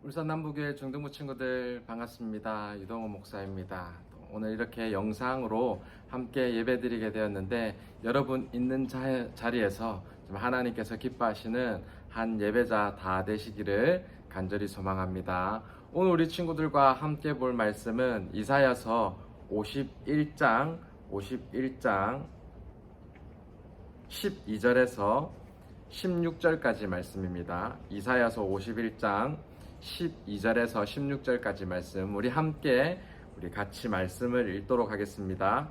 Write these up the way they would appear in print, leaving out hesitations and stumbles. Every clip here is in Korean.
울산 남부교회 중등부 친구들 반갑습니다. 유동호 목사입니다. 오늘 이렇게 영상으로 함께 예배드리게 되었는데 여러분 있는 자리에서 좀 하나님께서 기뻐하시는 한 예배자 다 되시기를 간절히 소망합니다. 오늘 우리 친구들과 함께 볼 말씀은 이사야서 51장 12절에서 16절까지 말씀입니다. 이사야서 51장 12절에서 16절까지 말씀 우리 같이 말씀을 읽도록 하겠습니다.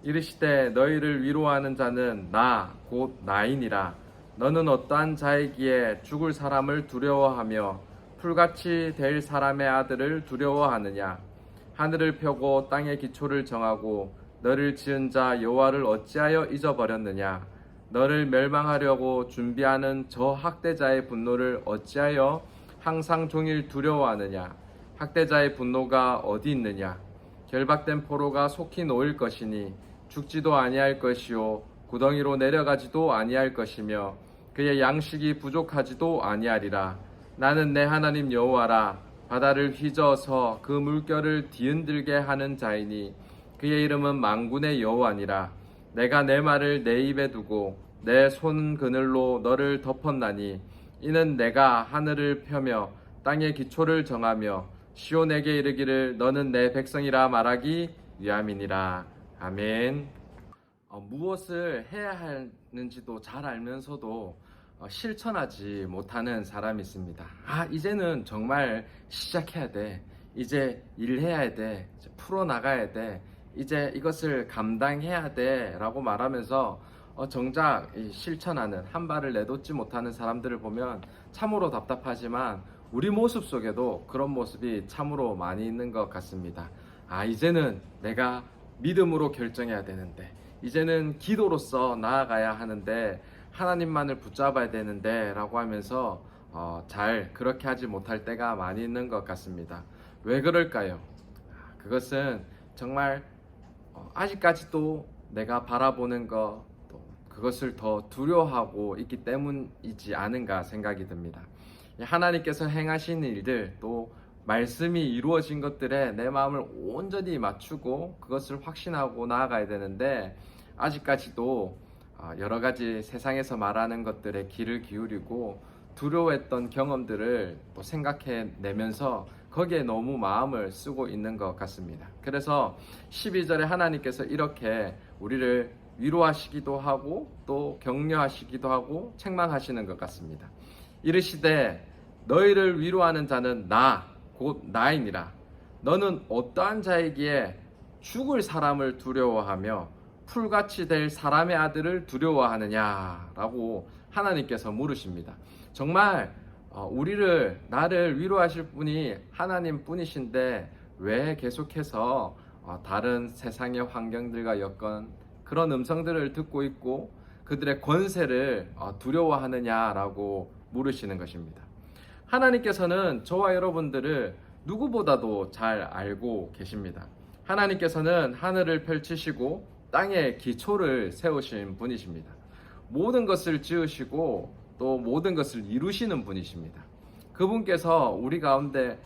이르시되 너희를 위로하는 자는 나 곧 나이니라. 너는 어떠한 자이기에 죽을 사람을 두려워하며 풀같이 될 사람의 아들을 두려워하느냐. 하늘을 펴고 땅의 기초를 정하고 너를 지은 자 여호와를 어찌하여 잊어버렸느냐. 너를 멸망하려고 준비하는 저 학대자의 분노를 어찌하여 항상 종일 두려워하느냐. 학대자의 분노가 어디 있느냐. 결박된 포로가 속히 놓일 것이니 죽지도 아니할 것이요 구덩이로 내려가지도 아니할 것이며 그의 양식이 부족하지도 아니하리라. 나는 내 하나님 여호와라. 바다를 휘저어서 그 물결을 뒤흔들게 하는 자이니 그의 이름은 만군의 여호와니라. 내가 내 말을 내 입에 두고 내 손 그늘로 너를 덮었나니 이는 내가 하늘을 펴며 땅의 기초를 정하며 시온에게 이르기를 너는 내 백성이라 말하기 위함이니라. 아멘. 무엇을 해야 하는지도 잘 알면서도 실천하지 못하는 사람이 있습니다. 이제는 정말 시작해야 돼. 이제 일해야 돼. 이제 풀어나가야 돼. 이제 이것을 감당해야 돼 라고 말하면서 정작 실천하는 한 발을 내놓지 못하는 사람들을 보면 참으로 답답하지만 우리 모습 속에도 그런 모습이 참으로 많이 있는 것 같습니다. 이제는 내가 믿음으로 결정해야 되는데, 이제는 기도로서 나아가야 하는데, 하나님만을 붙잡아야 되는데 라고 하면서 잘 그렇게 하지 못할 때가 많이 있는 것 같습니다. 왜 그럴까요? 그것은 정말 아직까지도 내가 바라보는 것, 그것을 더 두려워하고 있기 때문이지 않은가 생각이 듭니다. 하나님께서 행하신 일들, 또 말씀이 이루어진 것들에 내 마음을 온전히 맞추고 그것을 확신하고 나아가야 되는데 아직까지도 여러 가지 세상에서 말하는 것들에 귀를 기울이고 두려워했던 경험들을 또 생각해내면서 거기에 너무 마음을 쓰고 있는 것 같습니다. 그래서 12절에 하나님께서 이렇게 우리를 위로하시기도 하고 또 격려하시기도 하고 책망하시는 것 같습니다. 이르시되 너희를 위로하는 자는 나 곧 나이니라. 너는 어떠한 자이기에 죽을 사람을 두려워하며 풀같이 될 사람의 아들을 두려워하느냐 라고 하나님께서 물으십니다. 정말 나를 위로하실 분이 하나님 뿐이신데 왜 계속해서 다른 세상의 환경들과 여건 그런 음성들을 듣고 있고 그들의 권세를 두려워하느냐라고 물으시는 것입니다. 하나님께서는 저와 여러분들을 누구보다도 잘 알고 계십니다. 하나님께서는 하늘을 펼치시고 땅에 기초를 세우신 분이십니다. 모든 것을 지으시고 또 모든 것을 이루시는 분이십니다. 그분께서 우리 가운데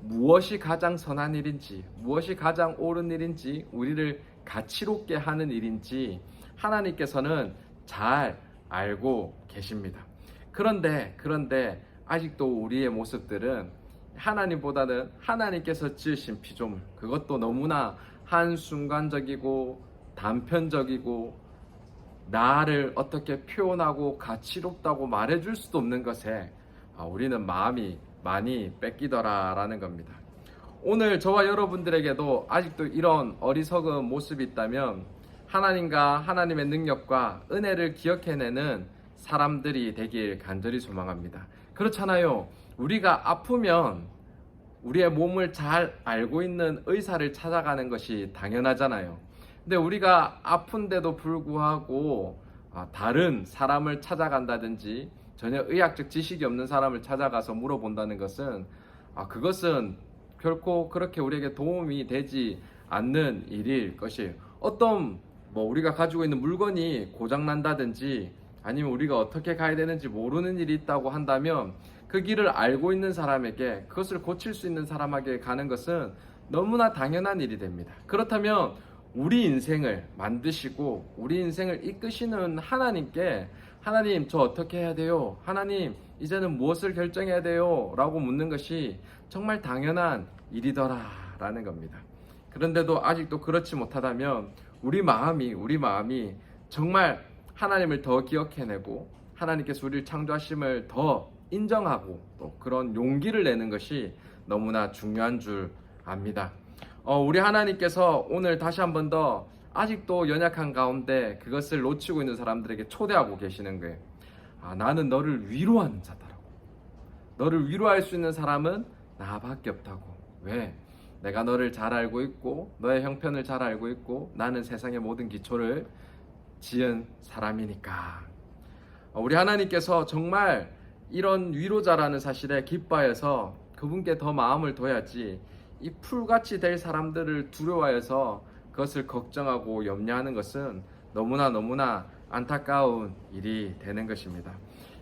무엇이 가장 선한 일인지, 무엇이 가장 옳은 일인지, 우리를 가치롭게 하는 일인지 하나님께서는 잘 알고 계십니다. 그런데 아직도 우리의 모습들은 하나님보다는 하나님께서 지으신 피조물, 그것도 너무나 한순간적이고 단편적이고 나를 어떻게 표현하고 가치롭다고 말해줄 수도 없는 것에 우리는 마음이 많이 뺏기더라라는 겁니다. 오늘 저와 여러분들에게도 아직도 이런 어리석은 모습이 있다면 하나님과 하나님의 능력과 은혜를 기억해내는 사람들이 되길 간절히 소망합니다. 그렇잖아요. 우리가 아프면 우리의 몸을 잘 알고 있는 의사를 찾아가는 것이 당연하잖아요. 근데 우리가 아픈데도 불구하고 다른 사람을 찾아간다든지 전혀 의학적 지식이 없는 사람을 찾아가서 물어본다는 것은 그것은 결코 그렇게 우리에게 도움이 되지 않는 일일 것이에요. 어떤 우리가 가지고 있는 물건이 고장난다든지 아니면 우리가 어떻게 가야 되는지 모르는 일이 있다고 한다면 그 길을 알고 있는 사람에게, 그것을 고칠 수 있는 사람에게 가는 것은 너무나 당연한 일이 됩니다. 그렇다면 우리 인생을 만드시고 우리 인생을 이끄시는 하나님께, 하나님 저 어떻게 해야 돼요? 하나님 이제는 무엇을 결정해야 돼요? 라고 묻는 것이 정말 당연한 일이더라 라는 겁니다. 그런데도 아직도 그렇지 못하다면 우리 마음이 정말 하나님을 더 기억해내고 하나님께서 우리를 창조하심을 더 인정하고 또 그런 용기를 내는 것이 너무나 중요한 줄 압니다. 우리 하나님께서 오늘 다시 한 번 더 아직도 연약한 가운데 그것을 놓치고 있는 사람들에게 초대하고 계시는 거예요. 나는 너를 위로하는 자다라고. 너를 위로할 수 있는 사람은 나밖에 없다고. 왜? 내가 너를 잘 알고 있고 너의 형편을 잘 알고 있고 나는 세상의 모든 기초를 지은 사람이니까. 우리 하나님께서 정말 이런 위로자라는 사실에 기뻐해서 그분께 더 마음을 둬야지 이 풀같이 될 사람들을 두려워해서 그것을 걱정하고 염려하는 것은 너무나 안타까운 일이 되는 것입니다.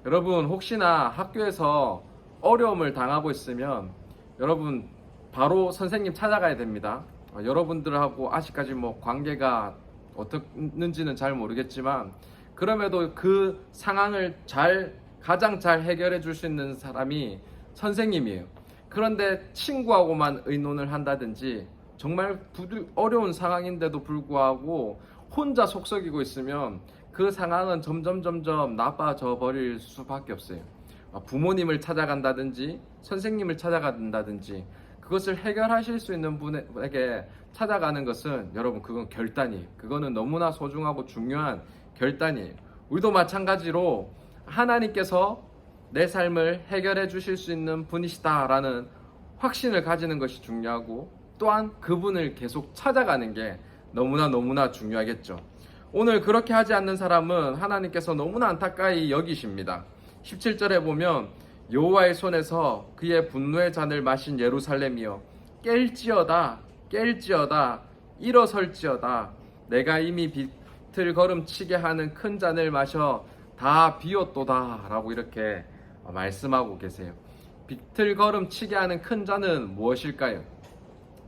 여러분, 혹시나 학교에서 어려움을 당하고 있으면 여러분 바로 선생님 찾아가야 됩니다. 여러분들하고 아직까지 관계가 어떻는지는 잘 모르겠지만 그럼에도 그 상황을 가장 잘 해결해 줄 수 있는 사람이 선생님이에요. 그런데 친구하고만 의논을 한다든지 정말 어려운 상황인데도 불구하고 혼자 속썩이고 있으면 그 상황은 점점 나빠져 버릴 수밖에 없어요. 부모님을 찾아간다든지 선생님을 찾아간다든지 그것을 해결하실 수 있는 분에게 찾아가는 것은 여러분 그건 결단이에요. 그거는 너무나 소중하고 중요한 결단이에요. 우리도 마찬가지로 하나님께서 내 삶을 해결해 주실 수 있는 분이시다라는 확신을 가지는 것이 중요하고 또한 그분을 계속 찾아가는 게 너무나 중요하겠죠. 오늘 그렇게 하지 않는 사람은 하나님께서 너무나 안타까이 여기십니다. 17절에 보면 여호와의 손에서 그의 분노의 잔을 마신 예루살렘이여 깰지어다 일어설지어다 내가 이미 비틀걸음치게 하는 큰 잔을 마셔 다 비웠도다 라고 이렇게 말씀하고 계세요. 비틀걸음치게 하는 큰 잔은 무엇일까요?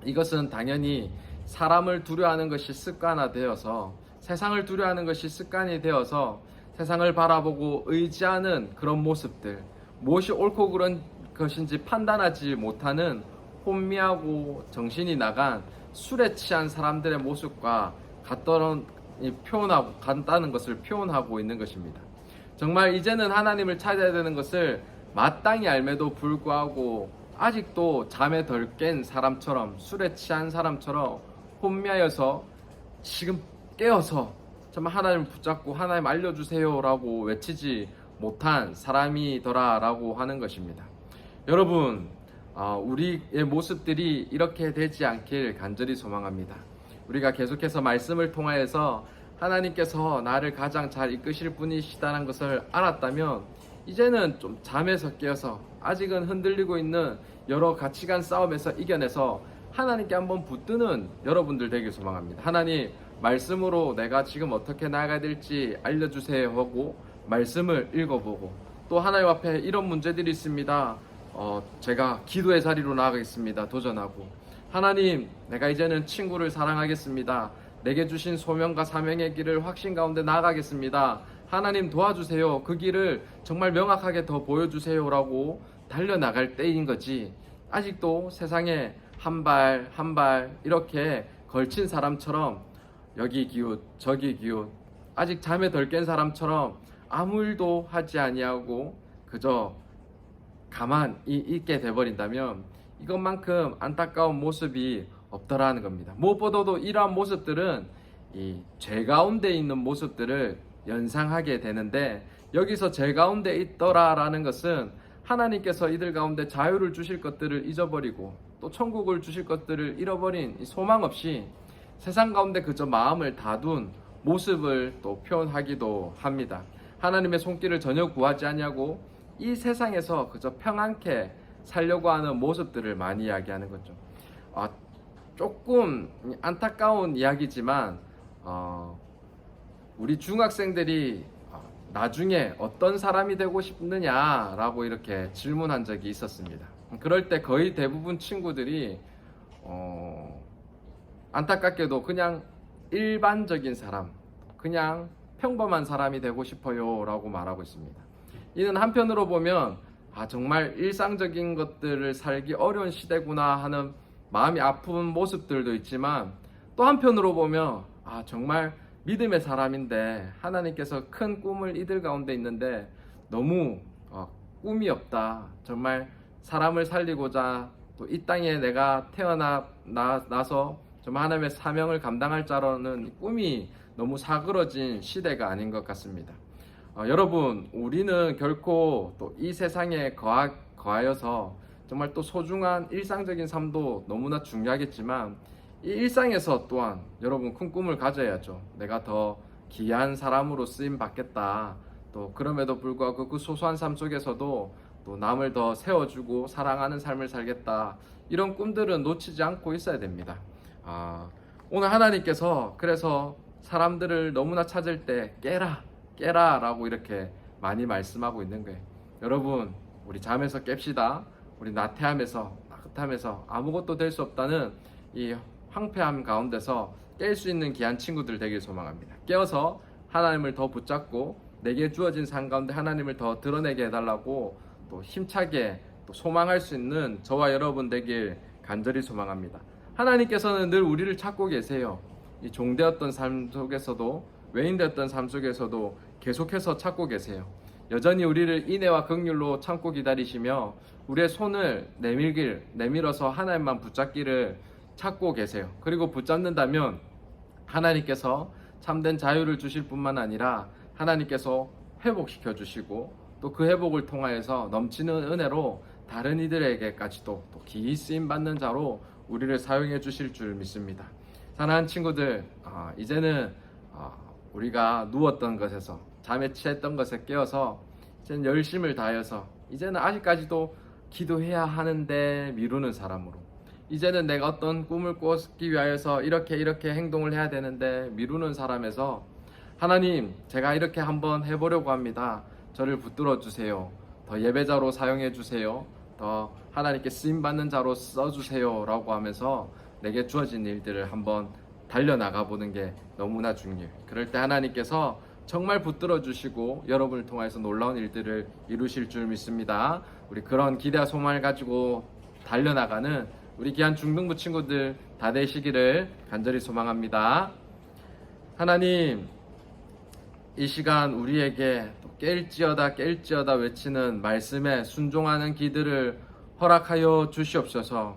이것은 당연히 사람을 두려워하는 것이 습관화되어서 세상을 두려워하는 것이 습관이 되어서 세상을 바라보고 의지하는 그런 모습들, 무엇이 옳고 그런 것인지 판단하지 못하는 혼미하고 정신이 나간 술에 취한 사람들의 모습과 같다는 것을 표현하고 있는 것입니다. 정말 이제는 하나님을 찾아야 되는 것을 마땅히 알매도 불구하고 아직도 잠에 덜 깬 사람처럼 술에 취한 사람처럼 혼미하여서 지금 깨어서 정말 하나님을 붙잡고 하나님 알려주세요 라고 외치지 못한 사람이더라 라고 하는 것입니다. 여러분, 우리의 모습들이 이렇게 되지 않길 간절히 소망합니다. 우리가 계속해서 말씀을 통하여서 하나님께서 나를 가장 잘 이끄실 분이시다는 것을 알았다면 이제는 좀 잠에서 깨어서 아직은 흔들리고 있는 여러 가치관 싸움에서 이겨내서 하나님께 한번 붙드는 여러분들 되길 소망합니다. 하나님, 말씀으로 내가 지금 어떻게 나아가야 될지 알려주세요 하고 말씀을 읽어보고 또 하나님 앞에 이런 문제들이 있습니다. 제가 기도의 자리로 나아가겠습니다. 도전하고 하나님, 내가 이제는 친구를 사랑하겠습니다. 내게 주신 소명과 사명의 길을 확신 가운데 나아가겠습니다. 하나님 도와주세요. 그 길을 정말 명확하게 더 보여주세요 라고 달려나갈 때인 거지, 아직도 세상에 한 발 한 발 이렇게 걸친 사람처럼 여기 기웃 저기 기웃 아직 잠에 덜 깬 사람처럼 아무 일도 하지 아니하고 그저 가만히 있게 돼버린다면 이것만큼 안타까운 모습이 없더라는 겁니다. 무엇보다도 이러한 모습들은 이 죄 가운데 있는 모습들을 연상하게 되는데, 여기서 죄 가운데 있더라라는 것은 하나님께서 이들 가운데 자유를 주실 것들을 잊어버리고 또 천국을 주실 것들을 잃어버린 소망 없이 세상 가운데 그저 마음을 다둔 모습을 또 표현하기도 합니다. 하나님의 손길을 전혀 구하지 않냐고 이 세상에서 그저 평안케 살려고 하는 모습들을 많이 이야기하는 거죠. 조금 안타까운 이야기지만 우리 중학생들이 나중에 어떤 사람이 되고 싶느냐라고 이렇게 질문한 적이 있었습니다. 그럴 때 거의 대부분 친구들이 안타깝게도 그냥 일반적인 사람, 그냥 평범한 사람이 되고 싶어요 라고 말하고 있습니다. 이는 한편으로 보면 정말 일상적인 것들을 살기 어려운 시대구나 하는 마음이 아픈 모습들도 있지만, 또 한편으로 보면 정말 믿음의 사람인데 하나님께서 큰 꿈을 이들 가운데 있는데 너무 꿈이 없다, 정말 사람을 살리고자 또 이 땅에 내가 태어나서 정말 하나님의 사명을 감당할 자로는 꿈이 너무 사그러진 시대가 아닌 것 같습니다. 여러분, 우리는 결코 또 이 세상에 거하여서 정말 또 소중한 일상적인 삶도 너무나 중요하겠지만, 이 일상에서 또한 여러분 큰 꿈을 가져야죠. 내가 더 귀한 사람으로 쓰임 받겠다. 또 그럼에도 불구하고 그 소소한 삶 속에서도 또 남을 더 세워주고 사랑하는 삶을 살겠다. 이런 꿈들은 놓치지 않고 있어야 됩니다. 오늘 하나님께서 그래서 사람들을 너무나 찾을 때 깨라 라고 이렇게 많이 말씀하고 있는 거예요. 여러분, 우리 잠에서 깹시다. 우리 나태함에서 나긋함에서 아무것도 될 수 없다는 이 황폐함 가운데서 깰 수 있는 귀한 친구들 되길 소망합니다. 깨어서 하나님을 더 붙잡고 내게 주어진 삶 가운데 하나님을 더 드러내게 해달라고 또 힘차게 또 소망할 수 있는 저와 여러분 되길 간절히 소망합니다. 하나님께서는 늘 우리를 찾고 계세요. 이 종되었던 삶 속에서도, 외인되었던 삶 속에서도 계속해서 찾고 계세요. 여전히 우리를 인애와 긍휼로 참고 기다리시며 우리의 손을 내밀어서 하나님만 붙잡기를 찾고 계세요. 그리고 붙잡는다면 하나님께서 참된 자유를 주실 뿐만 아니라 하나님께서 회복시켜 주시고 또 그 회복을 통하여서 넘치는 은혜로 다른 이들에게까지도 또 기이 쓰임 받는 자로 우리를 사용해 주실 줄 믿습니다. 사랑하는 친구들, 이제는 우리가 누웠던 것에서, 잠에 취했던 것에 깨어서 이제는 열심을 다해서, 이제는 아직까지도 기도해야 하는데 미루는 사람으로, 이제는 내가 어떤 꿈을 꾸기 위하여서 이렇게 행동을 해야 되는데 미루는 사람에서, 하나님, 제가 이렇게 한번 해보려고 합니다. 저를 붙들어 주세요. 더 예배자로 사용해 주세요. 더 하나님께 쓰임받는 자로 써주세요 라고 하면서 내게 주어진 일들을 한번 달려나가 보는 게 너무나 중요해요. 그럴 때 하나님께서 정말 붙들어 주시고 여러분을 통해서 놀라운 일들을 이루실 줄 믿습니다. 우리 그런 기대와 소망을 가지고 달려나가는 우리 귀한 중등부 친구들 다 되시기를 간절히 소망합니다. 하나님, 이 시간 우리에게 또 깰지어다 외치는 말씀에 순종하는 기들을 허락하여 주시옵소서.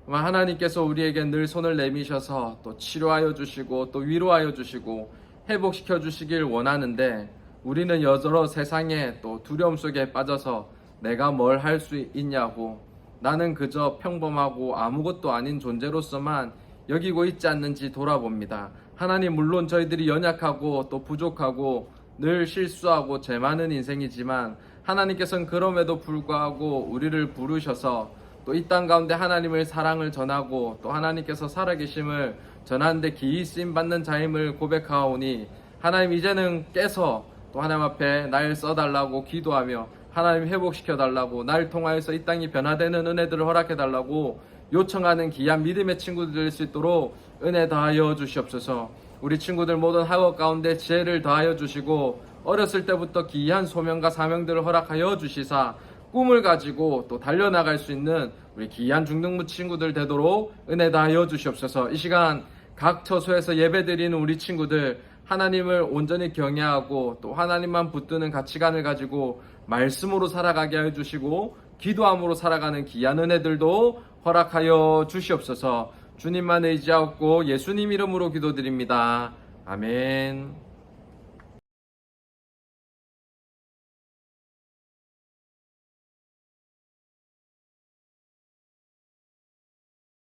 하나님께서 우리에게 늘 손을 내미셔서 또 치료하여 주시고 또 위로하여 주시고 회복시켜 주시길 원하는데, 우리는 여러 세상에 또 두려움 속에 빠져서 내가 뭘 할 수 있냐고, 나는 그저 평범하고 아무것도 아닌 존재로서만 여기고 있지 않는지 돌아봅니다. 하나님, 물론 저희들이 연약하고 또 부족하고 늘 실수하고 죄 많은 인생이지만 하나님께서는 그럼에도 불구하고 우리를 부르셔서 또 이 땅 가운데 하나님의 사랑을 전하고 또 하나님께서 살아계심을 전하는데 기이 쓰임 받는 자임을 고백하오니, 하나님, 이제는 깨서 또 하나님 앞에 날 써달라고 기도하며 하나님 회복시켜달라고, 날 통하여서 이 땅이 변화되는 은혜들을 허락해달라고 요청하는 귀한 믿음의 친구들 될 수 있도록 은혜 더하여 주시옵소서. 우리 친구들 모든 학업 가운데 지혜를 더하여 주시고 어렸을 때부터 귀한 소명과 사명들을 허락하여 주시사 꿈을 가지고 또 달려나갈 수 있는 우리 귀한 중등부 친구들 되도록 은혜 더하여 주시옵소서. 이 시간 각 처소에서 예배드리는 우리 친구들, 하나님을 온전히 경외하고 또 하나님만 붙드는 가치관을 가지고 말씀으로 살아가게 하여 주시고 기도함으로 살아가는 귀한 은혜들도 허락하여 주시옵소서. 주님만 의지하옵고 예수님 이름으로 기도드립니다. 아멘.